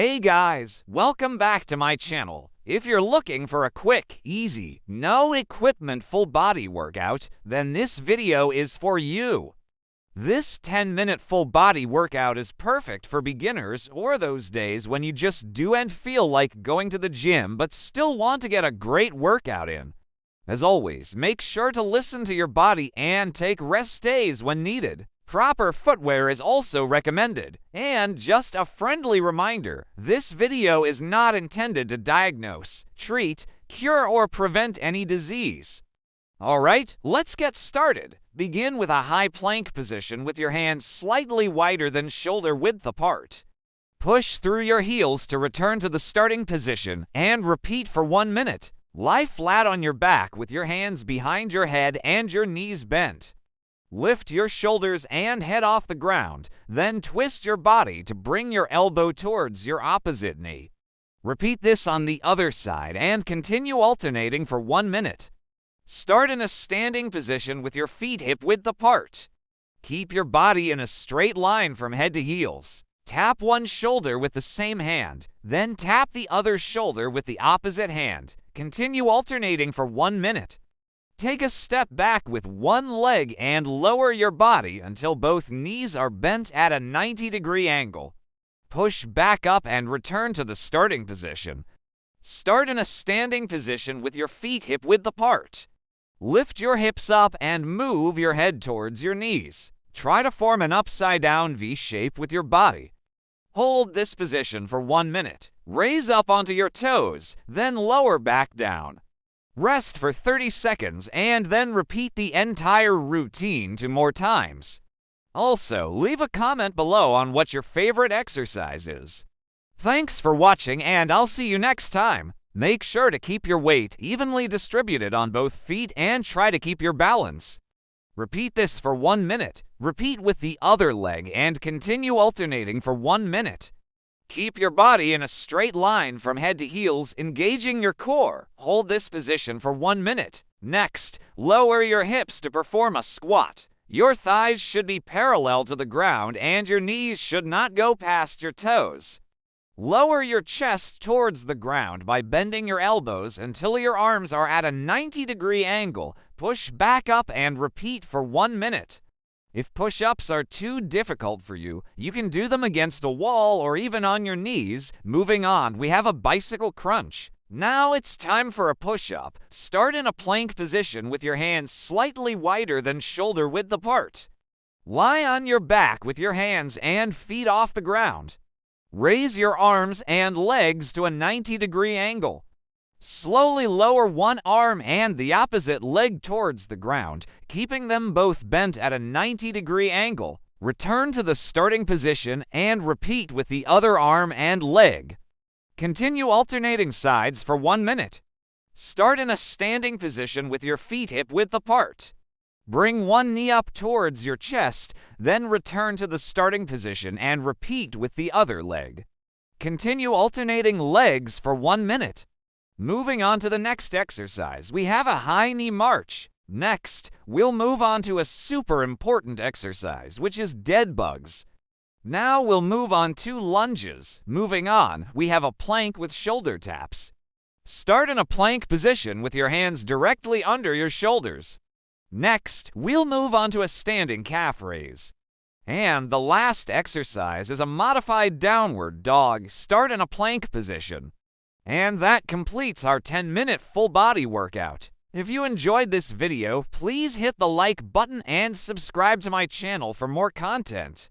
Hey guys, welcome back to my channel. If you're looking for a quick, easy, no equipment full body workout, then this video is for you. This 10-minute full body workout is perfect for beginners or those days when you just do and feel like going to the gym but still want to get a great workout in. As always, make sure to listen to your body and take rest days when needed. Proper footwear is also recommended. And just a friendly reminder, this video is not intended to diagnose, treat, cure, or prevent any disease. Alright, let's get started. Begin with a high plank position with your hands slightly wider than shoulder width apart. Push through your heels to return to the starting position and repeat for 1 minute. Lie flat on your back with your hands behind your head and your knees bent. Lift your shoulders and head off the ground, then twist your body to bring your elbow towards your opposite knee. Repeat this on the other side and continue alternating for 1 minute. Start in a standing position with your feet hip-width apart. Keep your body in a straight line from head to heels. Tap one shoulder with the same hand, then tap the other shoulder with the opposite hand. Continue alternating for 1 minute. Take a step back with one leg and lower your body until both knees are bent at a 90-degree angle. Push back up and return to the starting position. Start in a standing position with your feet hip-width apart. Lift your hips up and move your head towards your knees. Try to form an upside-down V shape with your body. Hold this position for 1 minute. Raise up onto your toes, then lower back down. Rest for 30 seconds and then repeat the entire routine 2 more times. Also, leave a comment below on what your favorite exercise is. Thanks for watching and I'll see you next time. Make sure to keep your weight evenly distributed on both feet and try to keep your balance. Repeat this for 1 minute. Repeat with the other leg and continue alternating for 1 minute. Keep your body in a straight line from head to heels, engaging your core. Hold this position for 1 minute. Next, lower your hips to perform a squat. Your thighs should be parallel to the ground and your knees should not go past your toes. Lower your chest towards the ground by bending your elbows until your arms are at a 90-degree angle. Push back up and repeat for 1 minute. If push-ups are too difficult for you, you can do them against a wall or even on your knees. Moving on, we have a bicycle crunch. Now it's time for a push-up. Start in a plank position with your hands slightly wider than shoulder width apart. Lie on your back with your hands and feet off the ground. Raise your arms and legs to a 90-degree angle. Slowly lower one arm and the opposite leg towards the ground, keeping them both bent at a 90-degree angle. Return to the starting position and repeat with the other arm and leg. Continue alternating sides for 1 minute. Start in a standing position with your feet hip-width apart. Bring one knee up towards your chest, then return to the starting position and repeat with the other leg. Continue alternating legs for 1 minute. Moving on to the next exercise, we have a high knee march. Next, we'll move on to a super important exercise, which is dead bugs. Now we'll move on to lunges. Moving on, we have a plank with shoulder taps. Start in a plank position with your hands directly under your shoulders. Next, we'll move on to a standing calf raise. And the last exercise is a modified downward dog. Start in a plank position. And that completes our 10-minute full body workout. If you enjoyed this video, please hit the like button and subscribe to my channel for more content.